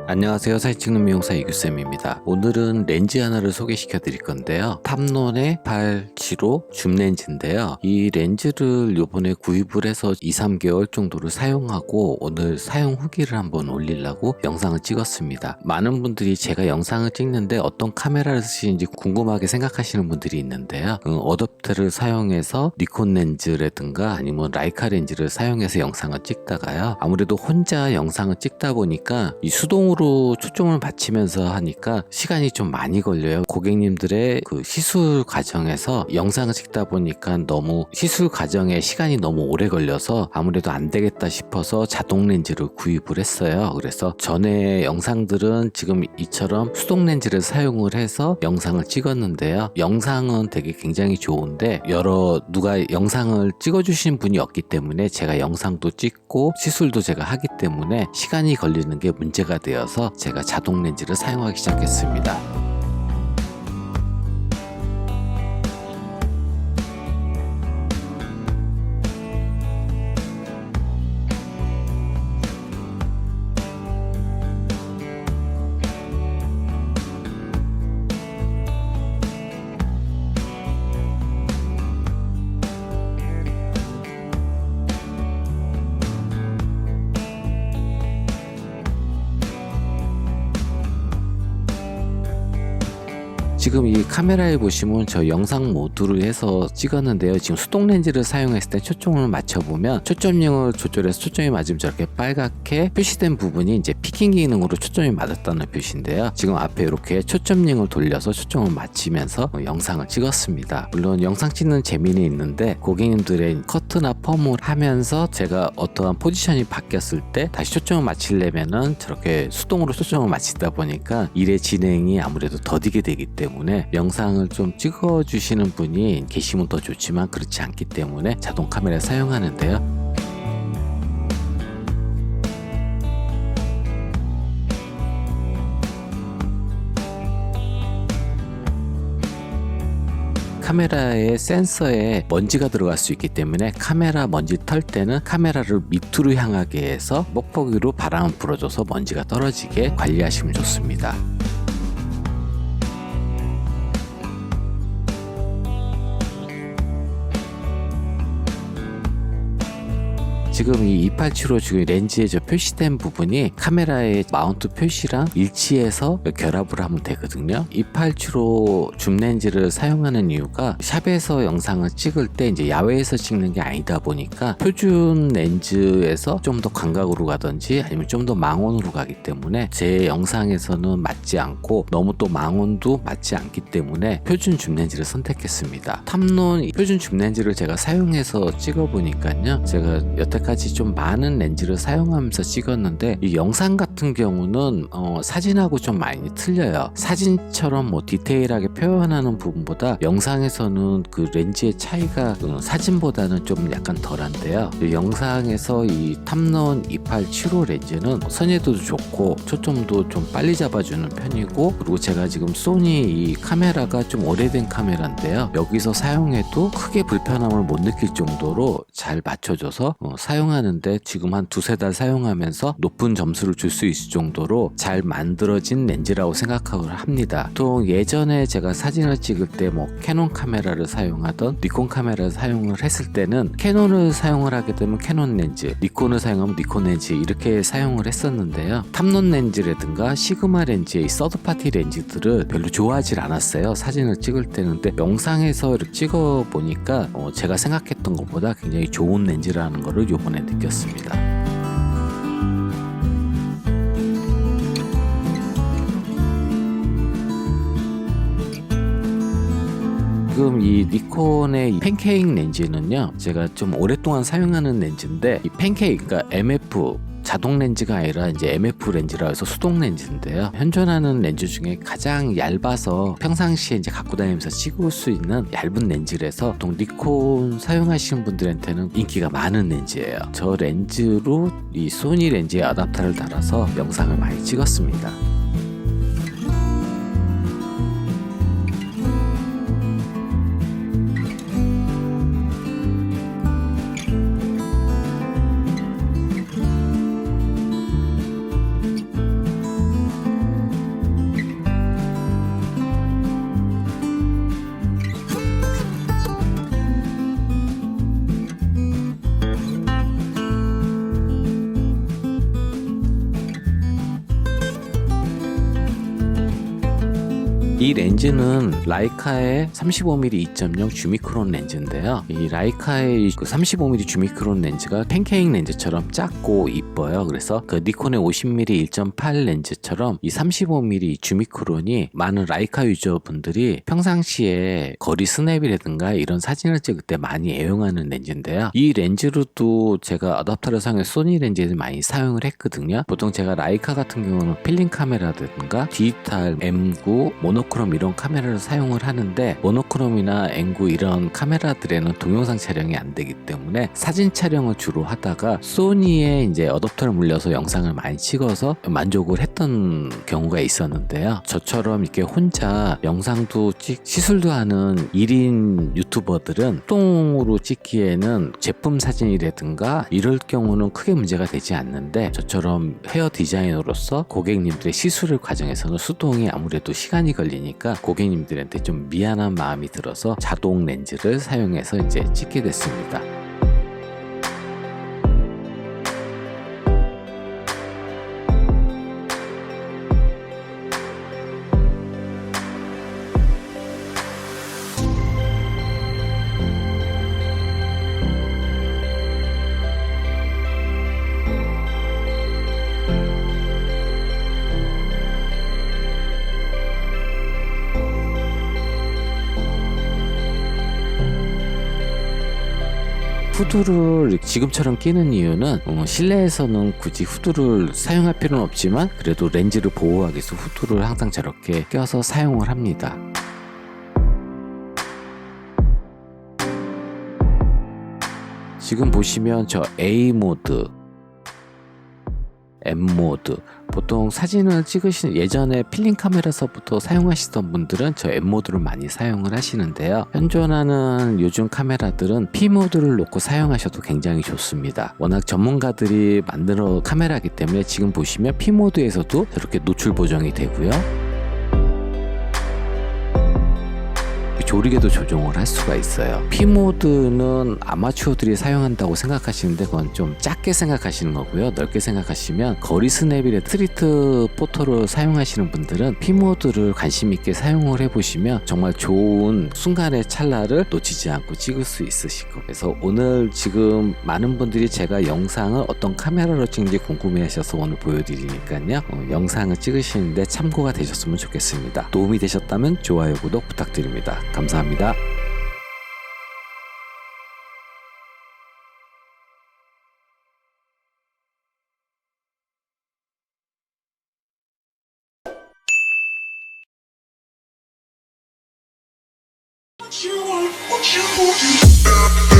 안녕하세요. 사진 찍는 미용사 이규쌤입니다. 오늘은 렌즈 하나를 소개시켜 드릴 건데요. 탐론의 875 줌 렌즈인데요. 이 렌즈를 요번에 구입을 해서 2-3개월 정도를 사용하고 오늘 사용 후기를 한번 올리려고 영상을 찍었습니다. 많은 분들이 제가 영상을 찍는데 어떤 카메라를 쓰시는지 궁금하게 생각하시는 분들이 있는데요. 어댑터를 사용해서 니콘 렌즈라든가 아니면 라이카 렌즈를 사용해서 영상을 찍다가요. 아무래도 혼자 영상을 찍다 보니까 이 수동으로 초점을 맞추면서 하니까 시간이 좀 많이 걸려요. 고객님들의 그 시술 과정에서 영상을 찍다 보니까 너무 시술 과정에 시간이 너무 오래 걸려서 아무래도 안 되겠다 싶어서 자동 렌즈를 구입을 했어요. 그래서 전에 영상들은 지금 이처럼 수동 렌즈를 사용을 해서 영상을 찍었는데요. 영상은 되게 굉장히 좋은데 누가 영상을 찍어주신 분이 없기 때문에 제가 영상도 찍고 시술도 제가 하기 때문에 시간이 걸리는 게 문제가 되어서 제가 자동 렌즈를 사용하기 시작했습니다. 지금 이 카메라에 보시면 저 영상 모드로 해서 찍었는데요. 지금 수동 렌즈를 사용했을 때 초점을 맞춰보면 초점링을 조절해서 초점이 맞으면 저렇게 빨갛게 표시된 부분이 이제 피킹 기능으로 초점이 맞았다는 표시인데요. 지금 앞에 이렇게 초점링을 돌려서 초점을 맞추면서 영상을 찍었습니다. 물론 영상 찍는 재미는 있는데 고객님들의 커트나 펌을 하면서 제가 어떠한 포지션이 바뀌었을 때 다시 초점을 맞추려면은 저렇게 수동으로 초점을 맞추다 보니까 일의 진행이 아무래도 더디게 되기 때문에 영상을 좀 찍어주시는 분이 계시면 더 좋지만 그렇지 않기 때문에 자동 카메라 사용하는데요. 카메라의 센서에 먼지가 들어갈 수 있기 때문에 카메라 먼지 털 때는 카메라를 밑으로 향하게 해서 뽁뽁이로 바람을 불어줘서 먼지가 떨어지게 관리하시면 좋습니다. 지금 이 2875 지금 렌즈에 저 표시된 부분이 카메라의 마운트 표시랑 일치해서 결합을 하면 되거든요. 2875 줌 렌즈를 사용하는 이유가 샵에서 영상을 찍을 때 이제 야외에서 찍는 게 아니다 보니까 표준 렌즈에서 좀 더 광각으로 가든지 아니면 좀 더 망원으로 가기 때문에 제 영상에서는 맞지 않고 너무 또 망원도 맞지 않기 때문에 표준 줌 렌즈를 선택했습니다. 탐론 표준 줌 렌즈를 제가 사용해서 찍어보니까요. 제가 여태까지 좀 많은 렌즈를 사용하면서 찍었는데 이 영상 같은 경우는 사진하고 좀 많이 틀려요. 사진처럼 뭐 디테일하게 표현하는 부분보다 영상에서는 그 렌즈의 차이가 사진보다는 좀 약간 덜한데요. 영상에서 이 탐론 2875 렌즈는 선회도도 좋고 초점도 좀 빨리 잡아주는 편이고 그리고 제가 지금 소니 이 카메라가 좀 오래된 카메라인데요. 여기서 사용해도 크게 불편함을 못 느낄 정도로 잘 맞춰줘서 사용하는데 지금 한 2-3달 사용하면서 높은 점수를 줄 수 있을 정도로 잘 만들어진 렌즈라고 생각을 합니다. 보통 예전에 제가 사진을 찍을 때 뭐 캐논 카메라를 사용하던 니콘 카메라를 사용을 했을 때는 캐논을 사용을 하게 되면 캐논 렌즈, 니콘을 사용하면 니콘 렌즈 이렇게 사용을 했었는데요. 탐론 렌즈라든가 시그마 렌즈의 서드파티 렌즈들을 별로 좋아하지 않았어요. 사진을 찍을 때는. 근데 영상에서 이렇게 찍어 보니까 제가 생각했던 것보다 굉장히 좋은 렌즈라는 거를 요번에 느꼈습니다. 지금 이 니콘의 팬케이크 렌즈는요 제가 좀 오랫동안 사용하는 렌즈인데 이 팬케이크 그러니까 MF 자동 렌즈가 아니라 이제 MF 렌즈라 해서 수동 렌즈인데요. 현존하는 렌즈 중에 가장 얇아서 평상시에 이제 갖고 다니면서 찍을 수 있는 얇은 렌즈라서 보통 니콘 사용하시는 분들한테는 인기가 많은 렌즈예요. 저 렌즈로 이 소니 렌즈에 어댑터를 달아서 영상을 많이 찍었습니다. 이 렌즈는 라이카의 35mm 2.0 주미크론 렌즈인데요. 이 라이카의 35mm 주미크론 렌즈가 팬케이크 렌즈처럼 작고 이뻐요. 그래서 그 니콘의 50mm 1.8 렌즈처럼 이 35mm 주미크론이 많은 라이카 유저분들이 평상시에 거리 스냅이라든가 이런 사진을 찍을 때 많이 애용하는 렌즈인데요. 이 렌즈로도 제가 어댑터를 사용해서 소니 렌즈를 많이 사용을 했거든요. 보통 제가 라이카 같은 경우는 필름 카메라든가 디지털 M9, 모노크롬 이런 카메라를 사용을 하는데 모노크롬이나 M9 이런 카메라들에는 동영상 촬영이 안 되기 때문에 사진 촬영을 주로 하다가 소니에 이제 어댑터를 물려서 영상을 많이 찍어서 만족을 했던 경우가 있었는데요. 저처럼 이렇게 혼자 영상도 시술도 하는 1인 유튜버들은 수동으로 찍기에는 제품 사진이라든가 이럴 경우는 크게 문제가 되지 않는데 저처럼 헤어 디자이너로서 고객님들의 시술 과정에서는 수동이 아무래도 시간이 걸리니까 고객님들한테 좀 미안한 마음이 들어서 자동 렌즈를 사용해서 이제 찍게 됐습니다. 후드를 지금처럼 끼는 이유는 실내에서는 굳이 후드를 사용할 필요는 없지만 그래도 렌즈를 보호하기 위해서 후드를 항상 저렇게 껴서 사용을 합니다. 지금 보시면 저 A 모드, M 모드 보통 사진을 찍으시는 예전에 필름 카메라서부터 사용하시던 분들은 저 M 모드를 많이 사용을 하시는데요. 현존하는 요즘 카메라들은 P 모드를 놓고 사용하셔도 굉장히 좋습니다. 워낙 전문가들이 만들어 카메라이기 때문에 지금 보시면 P 모드에서도 저렇게 노출 보정이 되고요. 조리개도 조정을 할 수가 있어요. P 모드는 아마추어들이 사용한다고 생각하시는데 그건 좀 작게 생각하시는 거고요. 넓게 생각하시면 거리 스냅이나 스트리트 포토를 사용하시는 분들은 P 모드를 관심 있게 사용을 해보시면 정말 좋은 순간의 찰나를 놓치지 않고 찍을 수 있으실 거예요. 그래서 오늘 지금 많은 분들이 제가 영상을 어떤 카메라로 찍는지 궁금해하셔서 오늘 보여드리니까요. 영상을 찍으시는데 참고가 되셨으면 좋겠습니다. 도움이 되셨다면 좋아요, 구독 부탁드립니다. 감사합니다. What you want, what you want.